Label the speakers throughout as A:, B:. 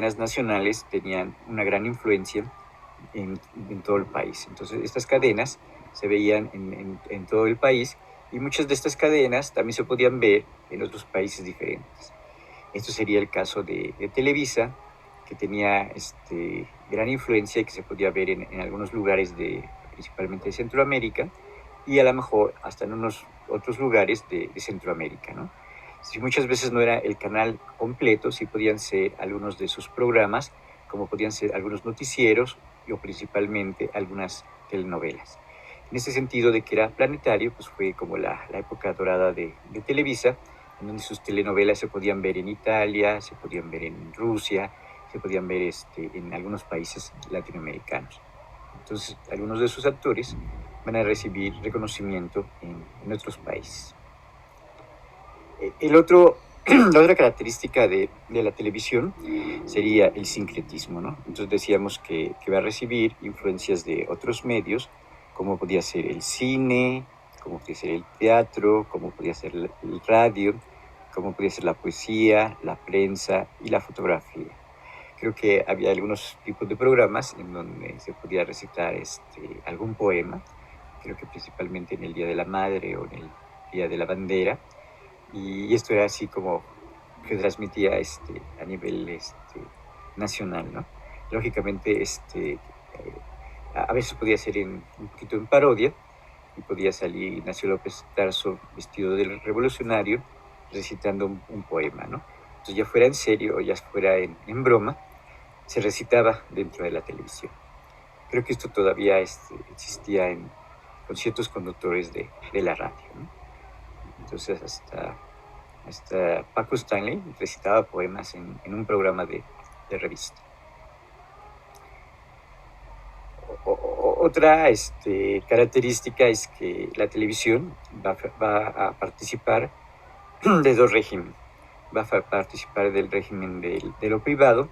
A: cadenas nacionales tenían una gran influencia en todo el país. Entonces, estas cadenas se veían en todo el país y muchas de estas cadenas también se podían ver en otros países diferentes. Esto sería el caso de Televisa, que tenía gran influencia y que se podía ver en algunos lugares principalmente de Centroamérica y a lo mejor hasta en unos otros lugares de Centroamérica, ¿no? Si muchas veces no era el canal completo, sí podían ser algunos de sus programas, como podían ser algunos noticieros o principalmente algunas telenovelas. En ese sentido de que era planetario, pues fue como la época dorada de Televisa, en donde sus telenovelas se podían ver en Italia, se podían ver en Rusia, se podían ver en algunos países latinoamericanos. Entonces, algunos de sus actores van a recibir reconocimiento en otros países. La otra característica de la televisión sería el sincretismo, ¿no? Entonces decíamos que va a recibir influencias de otros medios, como podía ser el cine, como podía ser el teatro, como podía ser el radio, como podía ser la poesía, la prensa y la fotografía. Creo que había algunos tipos de programas en donde se podía recitar algún poema, creo que principalmente en el Día de la Madre o en el Día de la Bandera, y esto era así como que transmitía a nivel nacional, ¿no? Lógicamente, a veces podía ser un poquito en parodia, y podía salir Ignacio López Tarso vestido de revolucionario recitando un poema, ¿no? Entonces, ya fuera en serio o ya fuera en broma, se recitaba dentro de la televisión. Creo que esto todavía existía con ciertos conductores de la radio, ¿no? Entonces, hasta Paco Stanley recitaba poemas en un programa de revista. Otra característica es que la televisión va a participar de dos regímenes. Va a participar del régimen de lo privado,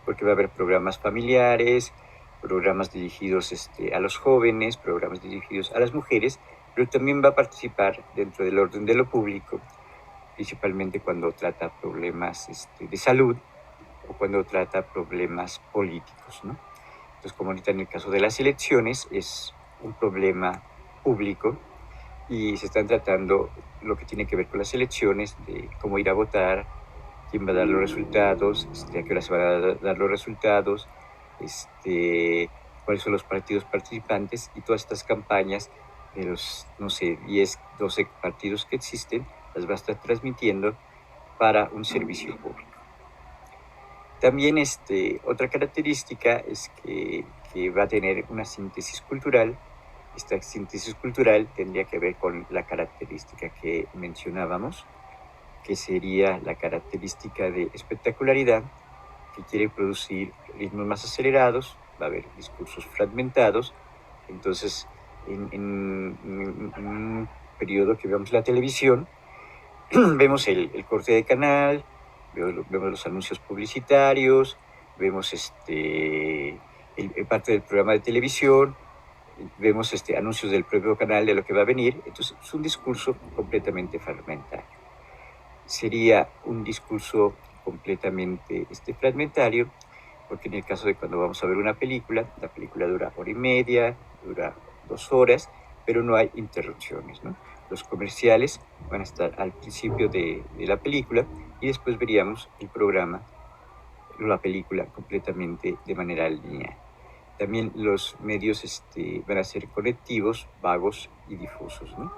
A: porque va a haber programas familiares, programas dirigidos a los jóvenes, programas dirigidos a las mujeres, pero también va a participar dentro del orden de lo público, principalmente cuando trata problemas de salud o cuando trata problemas políticos, ¿no? Entonces, como ahorita en el caso de las elecciones, es un problema público y se están tratando lo que tiene que ver con las elecciones, de cómo ir a votar, quién va a dar los resultados, a qué hora se van a dar los resultados, cuáles son los partidos participantes y todas estas campañas de los, no sé, 10, 12 partidos que existen, las va a estar transmitiendo para un servicio público. También otra característica es que va a tener una síntesis cultural. Esta síntesis cultural tendría que ver con la característica que mencionábamos, que sería la característica de espectacularidad, que quiere producir ritmos más acelerados, va a haber discursos fragmentados. Entonces, en un periodo que vemos la televisión, vemos el corte de canal, vemos los anuncios publicitarios, vemos parte del programa de televisión, vemos anuncios del propio canal de lo que va a venir. Entonces es un discurso completamente fragmentario. Sería un discurso completamente fragmentario, porque en el caso de cuando vamos a ver una película, la película dura 1:30, dura 2 horas, pero no hay interrupciones, ¿no? Los comerciales van a estar al principio de la película y después veríamos el programa, la película completamente de manera lineal. También los medios van a ser conectivos, vagos y difusos, ¿no?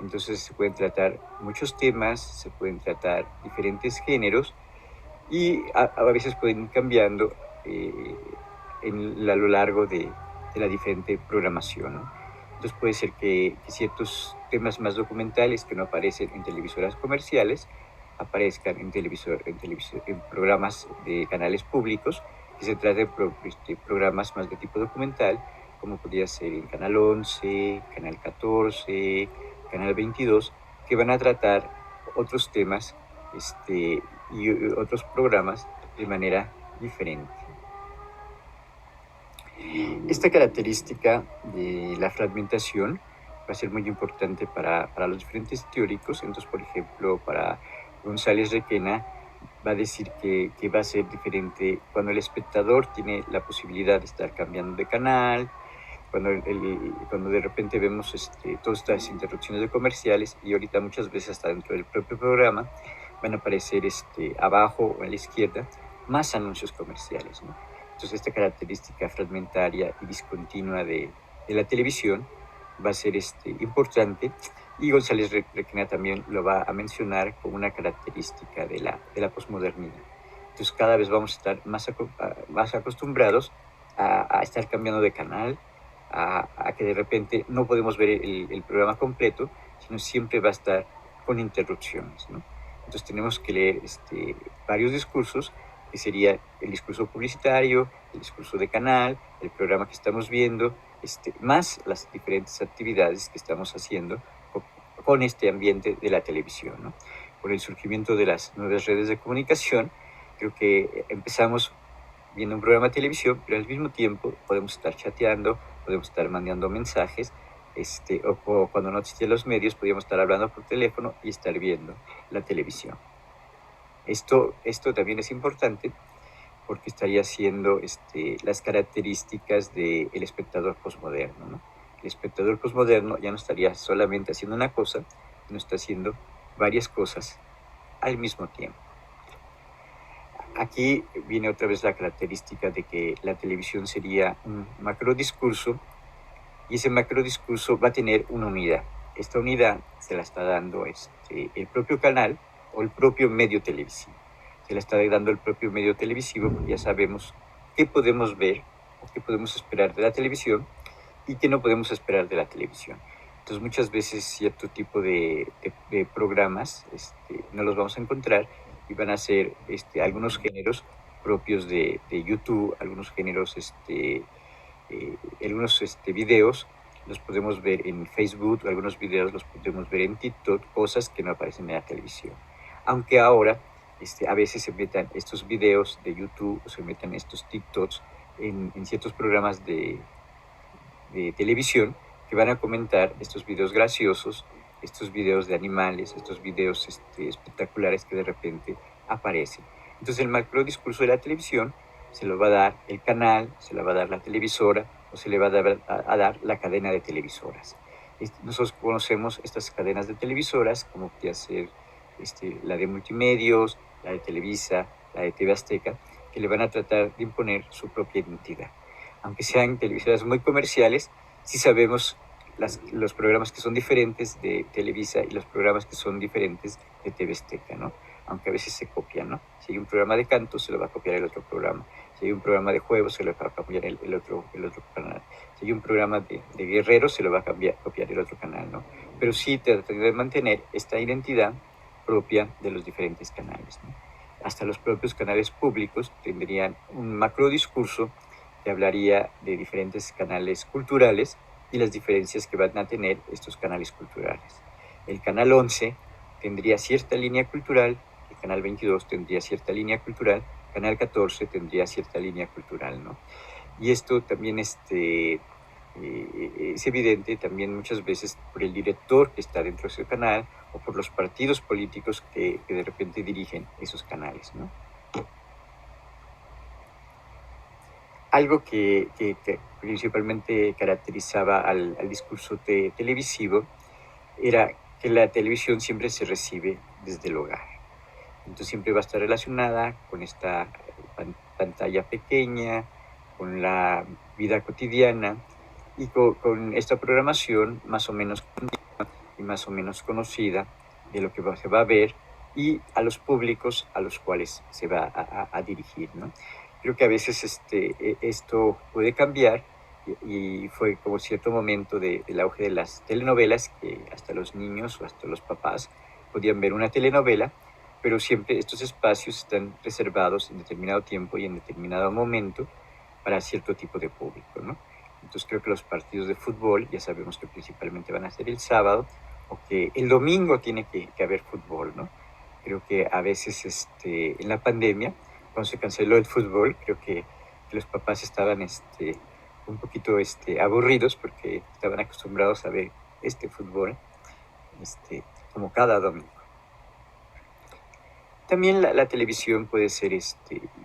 A: Entonces se pueden tratar muchos temas, se pueden tratar diferentes géneros y a veces pueden ir cambiando a lo largo de la diferente programación, ¿no? Entonces puede ser que ciertos temas más documentales que no aparecen en televisoras comerciales aparezcan en programas de canales públicos, que se trate de programas más de tipo documental, como podría ser el Canal 11, Canal 14, Canal 22, que van a tratar otros temas y otros programas de manera diferente. Esta característica de la fragmentación va a ser muy importante para los diferentes teóricos. Entonces, por ejemplo, para González Requena, va a decir que va a ser diferente cuando el espectador tiene la posibilidad de estar cambiando de canal, cuando de repente vemos todas estas interrupciones de comerciales, y ahorita muchas veces hasta dentro del propio programa van a aparecer abajo o a la izquierda más anuncios comerciales, ¿no? Entonces esta característica fragmentaria y discontinua de la televisión va a ser importante, y González Requena también lo va a mencionar como una característica de la posmodernidad. Entonces cada vez vamos a estar más acostumbrados a estar cambiando de canal, a que de repente no podemos ver el programa completo, sino siempre va a estar con interrupciones, ¿no? Entonces tenemos que leer varios discursos, que sería el discurso publicitario, el discurso de canal, el programa que estamos viendo, más las diferentes actividades que estamos haciendo con este ambiente de la televisión, ¿no? Con el surgimiento de las nuevas redes de comunicación, creo que empezamos viendo un programa de televisión, pero al mismo tiempo podemos estar chateando, podemos estar mandando mensajes, o cuando no existían los medios, podíamos estar hablando por teléfono y estar viendo la televisión. Esto también es importante porque estaría siendo las características del espectador posmoderno, ¿no? El espectador posmoderno ya no estaría solamente haciendo una cosa, sino está haciendo varias cosas al mismo tiempo. Aquí viene otra vez la característica de que la televisión sería un macrodiscurso, y ese macrodiscurso va a tener una unidad. Esta unidad se la está dando el propio canal o el propio medio televisivo. Se la está dando el propio medio televisivo, porque ya sabemos qué podemos ver o qué podemos esperar de la televisión y qué no podemos esperar de la televisión. Entonces muchas veces cierto tipo de programas no los vamos a encontrar, y van a ser algunos géneros propios de YouTube, algunos géneros, algunos videos los podemos ver en Facebook, algunos videos los podemos ver en TikTok, cosas que no aparecen en la televisión. Aunque ahora a veces se metan estos videos de YouTube o se metan estos TikToks en ciertos programas de televisión, que van a comentar estos videos graciosos, estos videos de animales, estos videos espectaculares que de repente aparecen. Entonces el macro discurso de la televisión se lo va a dar el canal, se lo va a dar la televisora, o se le va a dar la cadena de televisoras. Nosotros conocemos estas cadenas de televisoras, como podría ser la de Multimedios, la de Televisa, la de TV Azteca, que le van a tratar de imponer su propia identidad. Aunque sean televisoras muy comerciales, sí sabemos los programas que son diferentes de Televisa y los programas que son diferentes de TV Azteca, ¿no? Aunque a veces se copian, ¿no? Si hay un programa de canto, se lo va a copiar el otro programa. Si hay un programa de juegos, se lo va a copiar el otro canal. Si hay un programa de guerreros, se lo va a copiar el otro canal, ¿no? Pero sí trataría de mantener esta identidad propia de los diferentes canales, ¿no? Hasta los propios canales públicos tendrían un macro discurso que hablaría de diferentes canales culturales y las diferencias que van a tener estos canales culturales. El canal 11 tendría cierta línea cultural, el canal 22 tendría cierta línea cultural, el canal 14 tendría cierta línea cultural, ¿no? Y esto también es evidente también muchas veces por el director que está dentro de ese canal, o por los partidos políticos que de repente dirigen esos canales, ¿no? Algo que principalmente caracterizaba al discurso televisivo era que la televisión siempre se recibe desde el hogar. Entonces siempre va a estar relacionada con esta pantalla pequeña, con la vida cotidiana, y con esta programación más o menos y más o menos conocida de lo que se va a ver, y a los públicos a los cuales se va a dirigir, ¿no? Creo que a veces esto puede cambiar, y fue como cierto momento del auge de las telenovelas, que hasta los niños o hasta los papás podían ver una telenovela, pero siempre estos espacios están reservados en determinado tiempo y en determinado momento para cierto tipo de público, ¿no? Entonces creo que los partidos de fútbol ya sabemos que principalmente van a ser el sábado, o que el domingo tiene que haber fútbol, ¿no? Creo que a veces en la pandemia, cuando se canceló el fútbol, creo que los papás estaban un poquito aburridos, porque estaban acostumbrados a ver este fútbol como cada domingo. También la televisión puede ser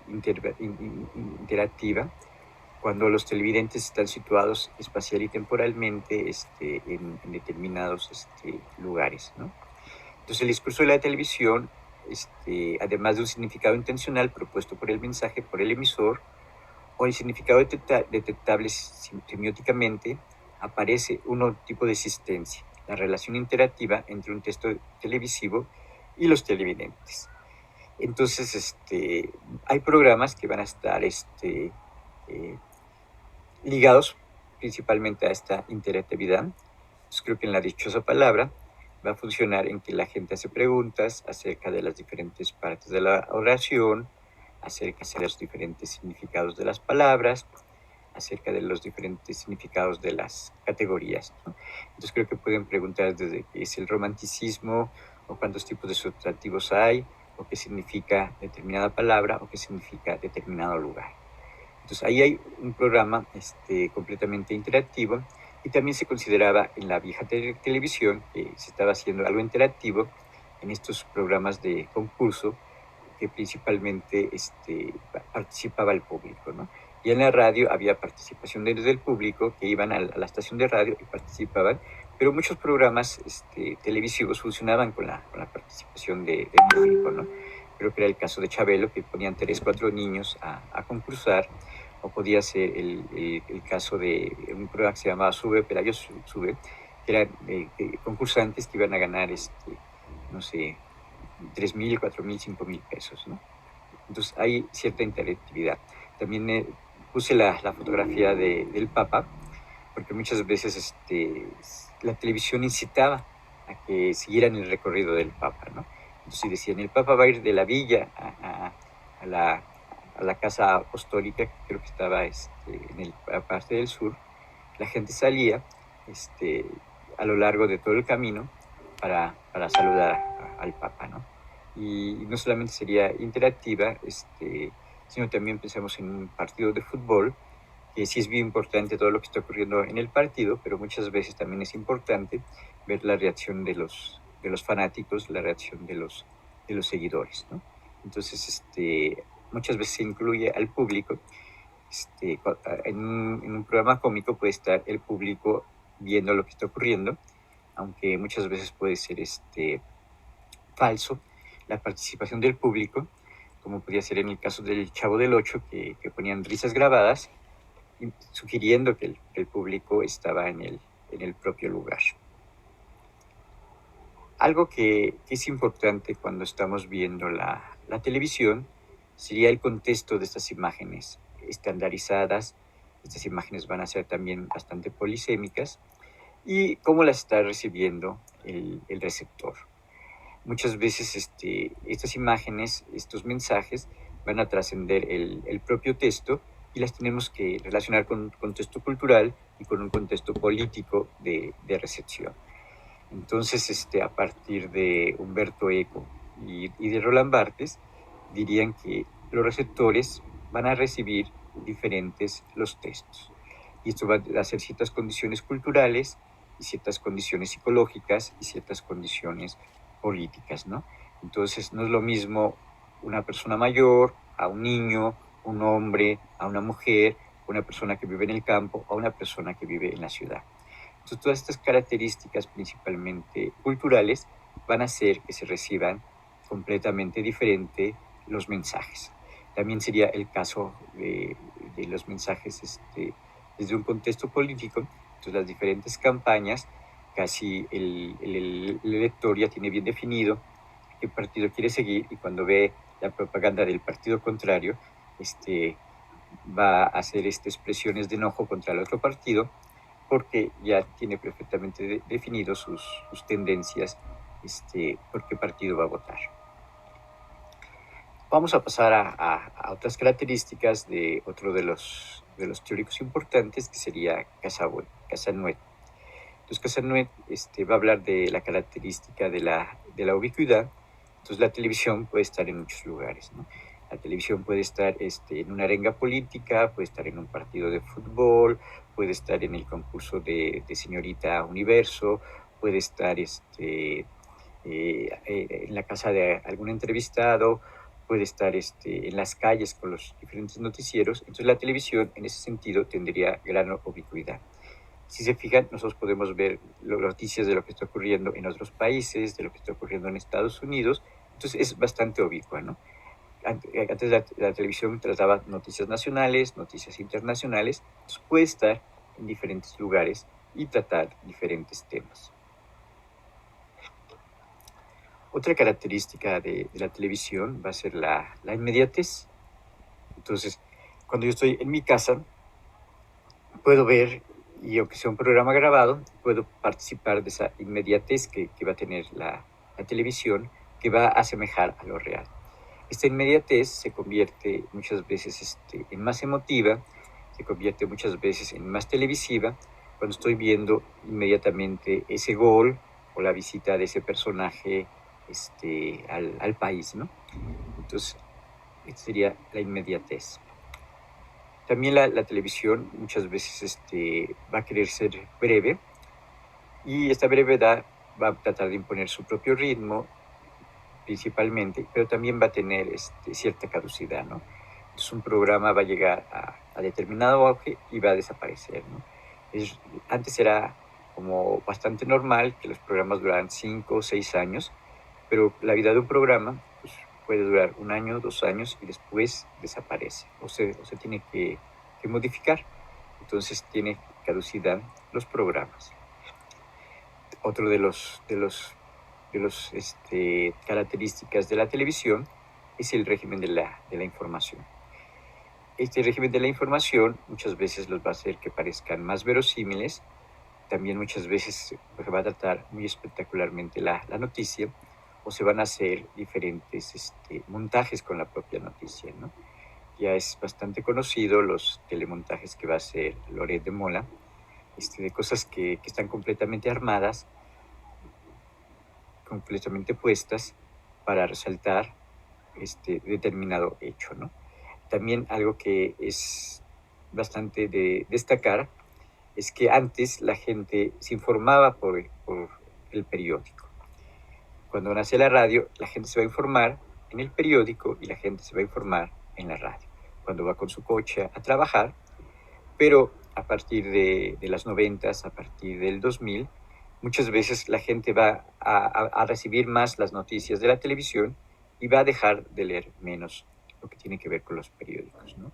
A: interactiva cuando los televidentes están situados espacial y temporalmente en determinados lugares, ¿no? Entonces el discurso de la televisión, además de un significado intencional propuesto por el mensaje, por el emisor, o el significado detectable semióticamente, aparece un tipo de existencia, la relación interactiva entre un texto televisivo y los televidentes. Entonces, hay programas que van a estar ligados principalmente a esta interactividad. Entonces, creo que en la dichosa palabra va a funcionar en que la gente hace preguntas acerca de las diferentes partes de la oración, acerca de los diferentes significados de las palabras, acerca de los diferentes significados de las categorías, ¿no? Entonces creo que pueden preguntar desde qué es el romanticismo, o cuántos tipos de sustantivos hay, o qué significa determinada palabra, o qué significa determinado lugar. Entonces ahí hay un programa completamente interactivo, y también se consideraba en la vieja televisión que se estaba haciendo algo interactivo en estos programas de concurso que principalmente participaba el público, ¿no? Y en la radio había participación desde el público que iban a la estación de radio y participaban, pero muchos programas televisivos funcionaban con la participación del público, ¿no? Creo que era el caso de Chabelo, que ponían 3, 4 niños a concursar, o podía ser el caso de un programa que se llamaba Sube, Pelayo Sube, que eran concursantes que iban a ganar, no sé, 3,000, 4,000, 5,000 pesos, ¿no? Entonces hay cierta interactividad. También puse la fotografía del Papa, porque muchas veces la televisión incitaba a que siguieran el recorrido del Papa, ¿no? Entonces decían, el Papa va a ir de la villa a la casa apostólica, que creo que estaba en la parte del sur. La gente salía a lo largo de todo el camino para saludar al Papa, ¿no? Y no solamente sería interactiva, sino también pensamos en un partido de fútbol, que sí es bien importante todo lo que está ocurriendo en el partido, pero muchas veces también es importante ver la reacción de los fanáticos, la reacción de los seguidores, ¿no? Entonces, muchas veces se incluye al público. En un programa cómico puede estar el público viendo lo que está ocurriendo, aunque muchas veces puede ser falso la participación del público, como podría ser en el caso del Chavo del Ocho, que ponían risas grabadas, sugiriendo que el público estaba en el propio lugar. Algo que es importante cuando estamos viendo la televisión sería el contexto de estas imágenes estandarizadas. Estas imágenes van a ser también bastante polisémicas, y cómo las está recibiendo el receptor. Muchas veces estas imágenes, estos mensajes, van a trascender el propio texto, y las tenemos que relacionar con un contexto cultural y con un contexto político de recepción. Entonces, a partir de Humberto Eco y de Roland Barthes, dirían que los receptores van a recibir diferentes los textos. Y esto va a hacer ciertas condiciones culturales, y ciertas condiciones psicológicas, y ciertas condiciones políticas, ¿no? Entonces, no es lo mismo una persona mayor, a un niño, un hombre, a una mujer, una persona que vive en el campo, a una persona que vive en la ciudad. Entonces, todas estas características, principalmente culturales, van a hacer que se reciban completamente diferente los mensajes. También sería el caso de los mensajes desde un contexto político. Entonces, las diferentes campañas, casi el elector ya tiene bien definido qué partido quiere seguir, y cuando ve la propaganda del partido contrario, va a hacer expresiones de enojo contra el otro partido, porque ya tiene perfectamente definido sus tendencias, por qué partido va a votar. Vamos a pasar a otras características de otro de los teóricos importantes, que sería Casanuet. Entonces, Casanuet va a hablar de la característica de la ubicuidad. Entonces, la televisión puede estar en muchos lugares, ¿no? La televisión puede estar en una arenga política, puede estar en un partido de fútbol, puede estar en el concurso de Señorita Universo, puede estar en la casa de algún entrevistado, puede estar en las calles con los diferentes noticieros. Entonces la televisión en ese sentido tendría gran ubicuidad. Si se fijan, nosotros podemos ver las noticias de lo que está ocurriendo en otros países, de lo que está ocurriendo en Estados Unidos. Entonces es bastante ubicua, ¿no? Antes la televisión trataba noticias nacionales, noticias internacionales. Entonces puede estar en diferentes lugares y tratar diferentes temas. Otra característica de la televisión va a ser la inmediatez. Entonces, cuando yo estoy en mi casa, puedo ver, y aunque sea un programa grabado, puedo participar de esa inmediatez que va a tener la televisión, que va a asemejar a lo real. Esta inmediatez se convierte muchas veces en más emotiva, se convierte muchas veces en más televisiva, cuando estoy viendo inmediatamente ese gol o la visita de ese personaje al país, ¿no? Entonces, esta sería la inmediatez. También la televisión muchas veces va a querer ser breve, y esta brevedad va a tratar de imponer su propio ritmo principalmente, pero también va a tener cierta caducidad, ¿no? Entonces un programa va a llegar a determinado auge y va a desaparecer, ¿no? Antes era como bastante normal que los programas duraran 5 o 6 años, pero la vida de un programa pues, puede durar 1 año, 2 años y después desaparece o se tiene que modificar. Entonces tiene caducidad los programas. Otro de los características de la televisión es el régimen de la información. Este régimen de la información muchas veces los va a hacer que parezcan más verosímiles. También muchas veces se va a tratar muy espectacularmente la noticia, o se van a hacer diferentes montajes con la propia noticia, ¿no? Ya es bastante conocido los telemontajes que va a hacer Loret de Mola, de cosas que están completamente armadas, completamente puestas para resaltar determinado hecho, ¿no? También algo que es bastante de destacar es que antes la gente se informaba por el periódico. Cuando nace la radio, la gente se va a informar en el periódico y la gente se va a informar en la radio. Cuando va con su coche a trabajar, pero a partir de las 90, a partir del 2000, muchas veces la gente va a recibir más las noticias de la televisión y va a dejar de leer menos lo que tiene que ver con los periódicos, ¿no?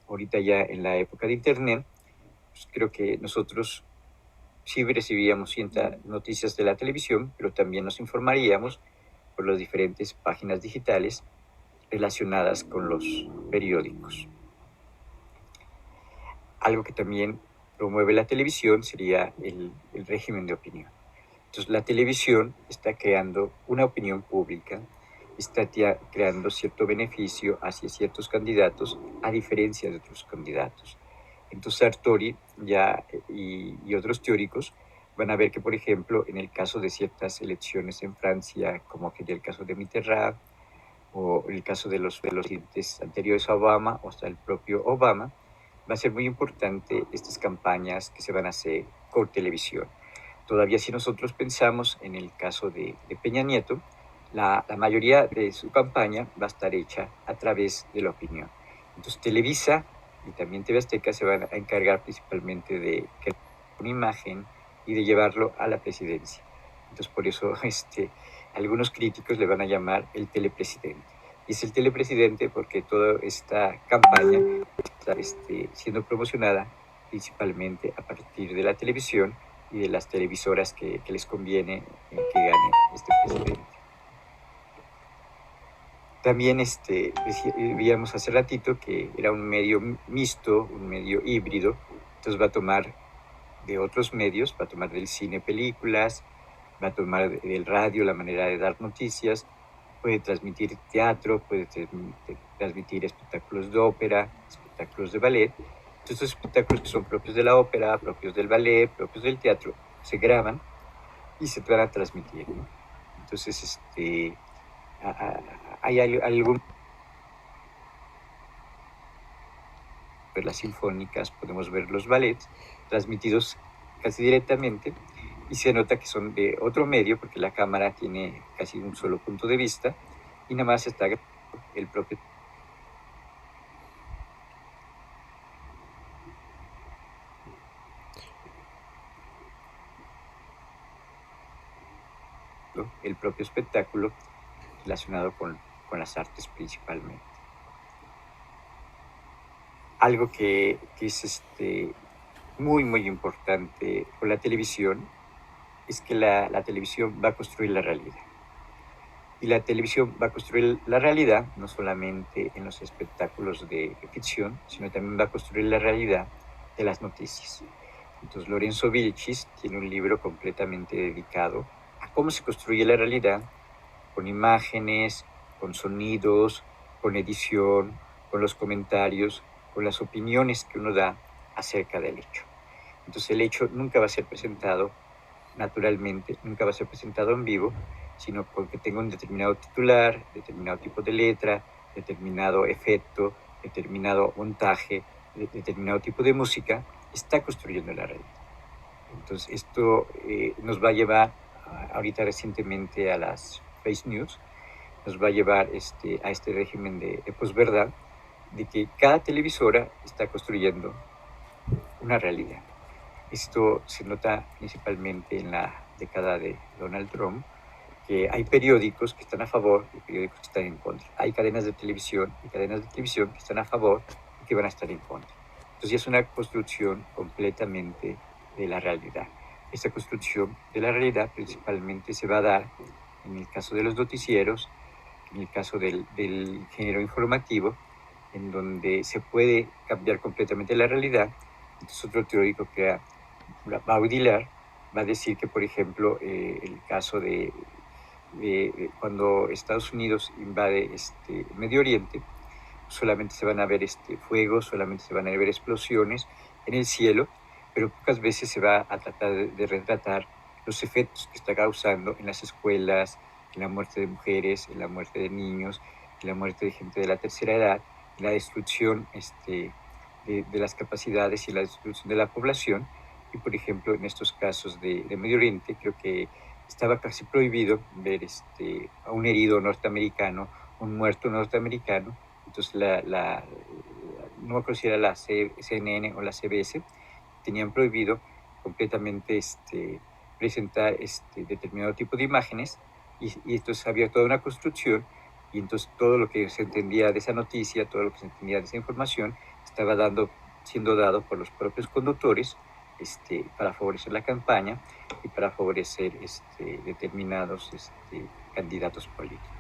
A: Ahorita ya en la época de Internet, pues creo que nosotros sí recibíamos ciertas noticias de la televisión, pero también nos informaríamos por las diferentes páginas digitales relacionadas con los periódicos. Algo que también promueve la televisión sería el régimen de opinión. Entonces la televisión está creando una opinión pública, está creando cierto beneficio hacia ciertos candidatos a diferencia de otros candidatos. Entonces Sartori y otros teóricos van a ver que, por ejemplo, en el caso de ciertas elecciones en Francia, como sería el caso de Mitterrand, o el caso de los presidentes anteriores a Obama, o hasta el propio Obama, va a ser muy importante estas campañas que se van a hacer por televisión. Todavía si nosotros pensamos en el caso de Peña Nieto, la mayoría de su campaña va a estar hecha a través de la opinión. Entonces Televisa y también TV Azteca se van a encargar principalmente de crear una imagen y de llevarlo a la presidencia. Entonces por eso algunos críticos le van a llamar el telepresidente. Y es el telepresidente porque toda esta campaña está siendo promocionada principalmente a partir de la televisión y de las televisoras que les conviene que gane este presidente. También veíamos hace ratito que era un medio mixto, un medio híbrido, entonces va a tomar de otros medios, va a tomar del cine películas, va a tomar del radio la manera de dar noticias, puede transmitir teatro, puede transmitir espectáculos de ópera, espectáculos de ballet. Entonces, estos espectáculos que son propios de la ópera, propios del ballet, propios del teatro, se graban y se van a transmitir, ¿no? Entonces, hay algún... ver las sinfónicas, podemos ver los ballets transmitidos casi directamente y se nota que son de otro medio porque la cámara tiene casi un solo punto de vista y nada más está el propio espectáculo relacionado con las artes principalmente. Algo que es muy, muy importante con la televisión es que la televisión va a construir la realidad. Y la televisión va a construir la realidad no solamente en los espectáculos de ficción, sino también va a construir la realidad de las noticias. Entonces Lorenzo Vilchis tiene un libro completamente dedicado a cómo se construye la realidad con imágenes, con sonidos, con edición, con los comentarios, con las opiniones que uno da acerca del hecho. Entonces el hecho nunca va a ser presentado naturalmente, nunca va a ser presentado en vivo, sino porque tenga un determinado titular, determinado tipo de letra, determinado efecto, determinado montaje, determinado tipo de música, está construyendo la realidad. Entonces esto nos va a llevar ahorita recientemente a las fake news, nos va a llevar a este régimen de posverdad, de que cada televisora está construyendo una realidad. Esto se nota principalmente en la década de Donald Trump, que hay periódicos que están a favor y periódicos que están en contra. Hay cadenas de televisión y cadenas de televisión que están a favor y que van a estar en contra. Entonces ya es una construcción completamente de la realidad. Esta construcción de la realidad principalmente se va a dar en el caso de los noticieros, en el caso del género informativo, en donde se puede cambiar completamente la realidad. Entonces otro teórico que Baudrillard va a decir que, por ejemplo, el caso de cuando Estados Unidos invade Medio Oriente, solamente se van a ver fuegos, solamente se van a ver explosiones en el cielo, pero pocas veces se va a tratar de retratar los efectos que está causando en las escuelas, en la muerte de mujeres, en la muerte de niños, en la muerte de gente de la tercera edad, en la destrucción de las capacidades y la destrucción de la población. Y, por ejemplo, en estos casos de Medio Oriente, creo que estaba casi prohibido ver a un herido norteamericano, un muerto norteamericano. Entonces, no me acuerdo si era la CNN o la CBS, tenían prohibido completamente presentar determinado tipo de imágenes y entonces había toda una construcción y entonces todo lo que se entendía de esa noticia, todo lo que se entendía de esa información estaba siendo dado por los propios conductores para favorecer la campaña y para favorecer determinados candidatos políticos.